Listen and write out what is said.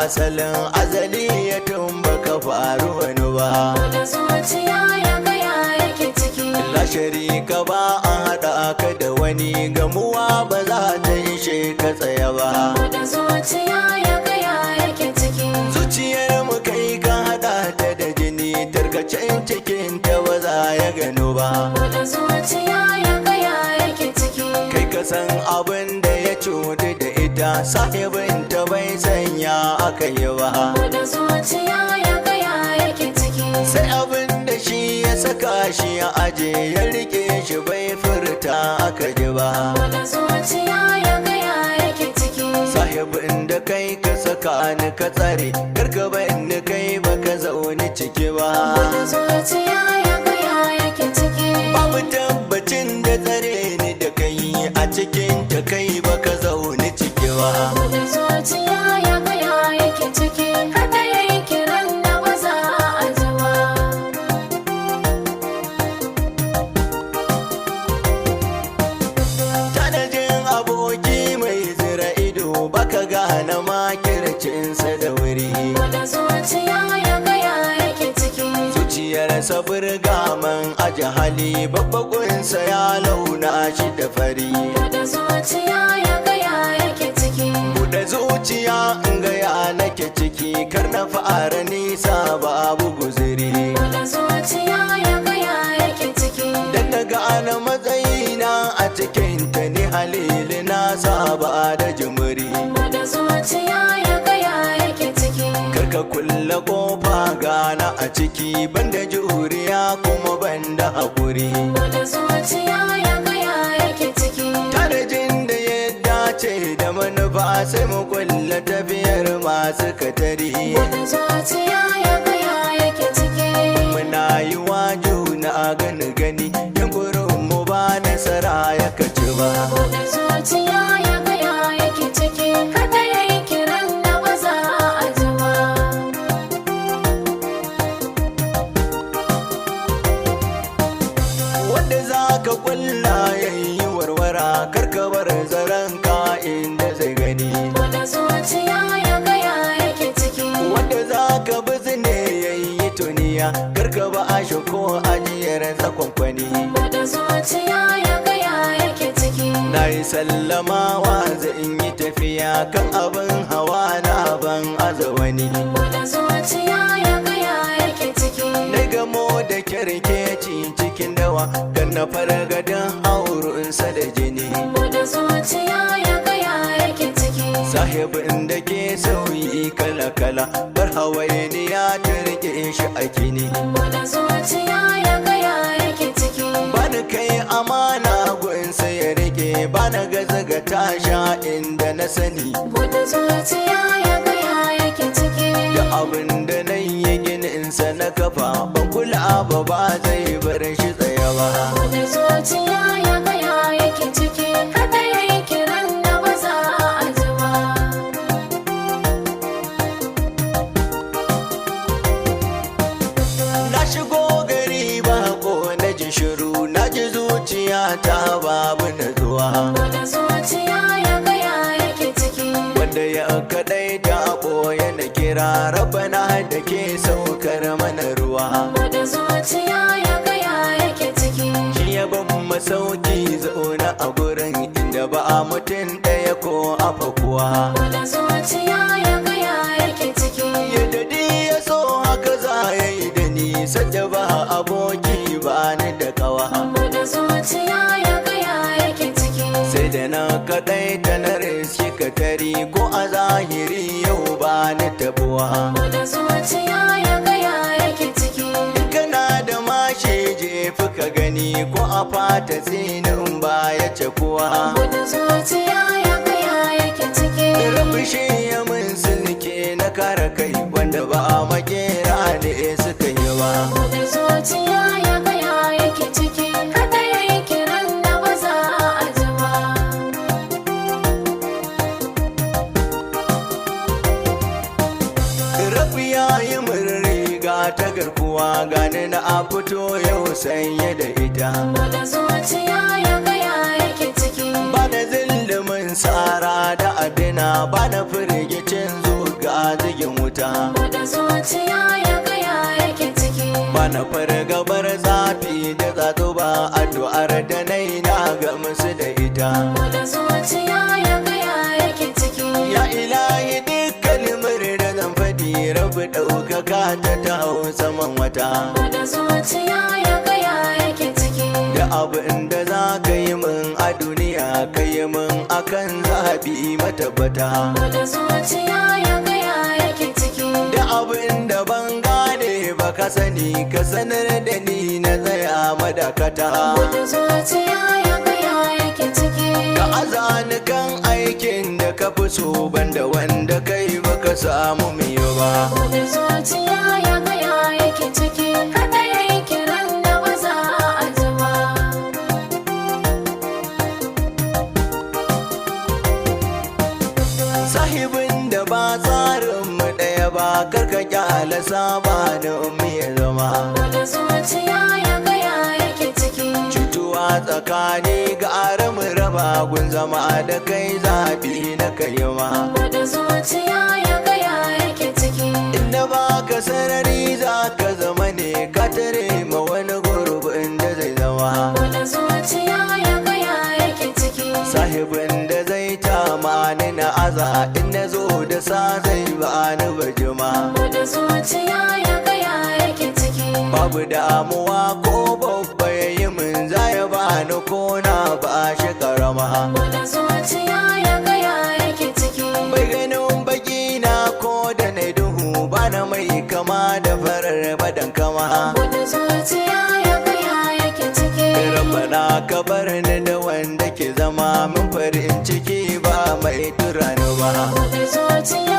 asalin azali ya baka faru wani ba. Bude zuciya ya gaya yake ciki. La sharika ba an haɗa ka da wani gamuwa ba za ta ishe ka tsaya ba. Bude zuciya ya gaya yake ciki. Zuciyar mu kai ka haɗa ta da jini, tarkacen cikin ta ba za ya gano ba. Bude zuciya ya gaya yake ciki. Kai ka san abin da ya cutu da ita, sahibin ta bai sanya aka yi ba. Bude zuciya ya gaya yake ciki. Sai abin da shi ya saka shi ya aje, ya rike shi bai furta aka ji ba. Bude zuciya ya gaya yake ciki. Sahibin da kai ka saka ni ka tsare, gargaban da kai baka zaune ciki ba. Bude zuciya ya gaya yake ciki. Babu tabbacin da tsare ni da kai, a cikin ta kai baka zaune ciki ba. Bude zuciya ya gaya yake ciki. Kada yayi kiran da ba za a ji ba. Tanajin aboki mai zira ido, baka gane makircinsa da wuri. Bude zuciya ya gaya yake ciki. Zuciyar sabirga man aji hali, babbagunsa ya launa shi da fari. Bude zuciya ya gaya yake ciki. Bude zuciya in gaya nake ciki, kar na fara nisa babu guziri. Bude zuciya ya gaya yake ciki. Dan na gane matsayina a cikin ta ni halili na saba da jimiri. Bude zuciya ya gaya yake ciki. Karka kulle kofa gana a ciki, banda juriya kuma banda haƙuri. Bude zuciya ya gaya yake ciki. Tanajin da ya dace da manufa, sai mu kulle tafiyar masu katari. Bude zuciya ya gaya yake ciki. Muna yi wa juna gani gani, yunkurin mu ba nasara ya kaci ba. Bude zuciya ya gaya yake ciki. Kada yayi kiran da ba za a ji ba. Wanda za ka kulla yayi warwara, karka bar zaren ka inda zai gani. Bude zuciya ya gaya yake ciki. Wanda za ka bizne yayi tuniya, karka ba a shi ko ajiyar zakonkwani. Bude zuciya ya gaya yake ciki. Na yi sallamawa zan yi tafiya, kan abin hawa na ban aza wani. Bude zuciya ya gaya yake ciki. Na gamo da kyarkeci cikin dawa, kan na fargadin aurinsa da jini. Bude zuciya ya gaya yake ciki. Sahibin da ke sauyi kala-kala, bar hawaini ya turke shi a kini. Bude zuciya ya gaya yake ciki. Bani kai amana gunsa ya rike, bana gaza ga tasha inda na sani. Bude zuciya ya gaya yake ciki. Da abin da na yi gininsa na kafa, ban kula ba zai bar shi tsaye ba. Bude zuciya ya gaya yake ciki. Kada yayi kiran da ba za a ji ba. Na shigo gari bako na ji shiru, na ji zuciya ta babu natsuwa. Bude zuciya ya gaya yake ciki. Wanda ya kadai ta ɓoye na kira, rabana da ke saukar mana ruwa. Bude zuciya ya gaya yake ciki. Shi ya ban masauki zauna a gurin inda ba a mutum ɗaya ko afa kuwa. Bude zuciya ya gaya yake ciki. Yadda ya so haka za ya yi da ni, sadda ba aboki ba ni da kawa. Bude zuciya ya gaya yake ciki. Sai da na kaɗai ta na riski ka tari, ko a zahiri yau ba ni tabuwa. Bude zuciya ya gaya yake ciki. Kana da mashi jefi ka gani, ko a fata tsinin ba ya cakuwa. Bude zuciya ya gaya yake ciki. Rabu shi ya mun silke na kare kai, wanda ba a makera da suka yi ba. Bude zuciya ya gaya yake ciki. Kada yayi kiran da ba za a ji ba. Rabu ya yi mun riga ta garkuwa, gani na a fito yau sanye da ita. Bude zuciya ya gaya yake ciki. Ba da zillimin tsara da adina, ba da firgicin zuga zigin wuta. Bude zuciya ya gaya yake ciki. Bana fargabar zafi da zato ba, addu'ar da nai na gamsu da ita. Bude zuciya ya gaya yake ciki. Ya ilahi duk kalmar da zan faɗi, rabu ɗaukaka ta hau saman wata. Bude zuciya ya gaya yake ciki. Da abin da za ka yi min a duniya, ka yi min akan zaɓi matabbata. Bude zuciya ya gaya yake ciki. Da abin da ban gane ba ka sani, ka sanar da ni na tsaya madakata. Bude zuciya ya gaya yake ciki. Ka azani kan aikin da ka fi so, banda wanda kai baka samu miyo ba. Bude zuciya ya gaya yake ciki. Kada ya yi kiran da ba za a ji ba. Sahibin da ba tsarin mu ɗaya ba, karka kyala saba da ummi ya zama. Bude zuciya ya gaya yake ciki. Cutuwa tsakani ga aramu raba, gun zama da kai zaɓi na kai ma. Bude zuciya ya gaya yake ciki. Inda ba ka sarari za ka zama ne, ka tare ma wani gurbin da zai zama. Bude zuciya ya gaya yake ciki. Sahibin da zai tamani na aza, in na zo da sa zai ba ni bajima. Bude zuciya ya gaya yake ciki. Babu damuwa ko babba ya yi min, za ya ba ni ko na ba shi karama. Bude zuciya ya gaya yake ciki. Bai ganin baki na ko da na duhu, ba na mai kama da farar badan kama. Bude zuciya ya gaya yake ciki. Rabbana ka bar ni da wanda ke zama min farin ciki, ba mai turani ba. Bude zuciya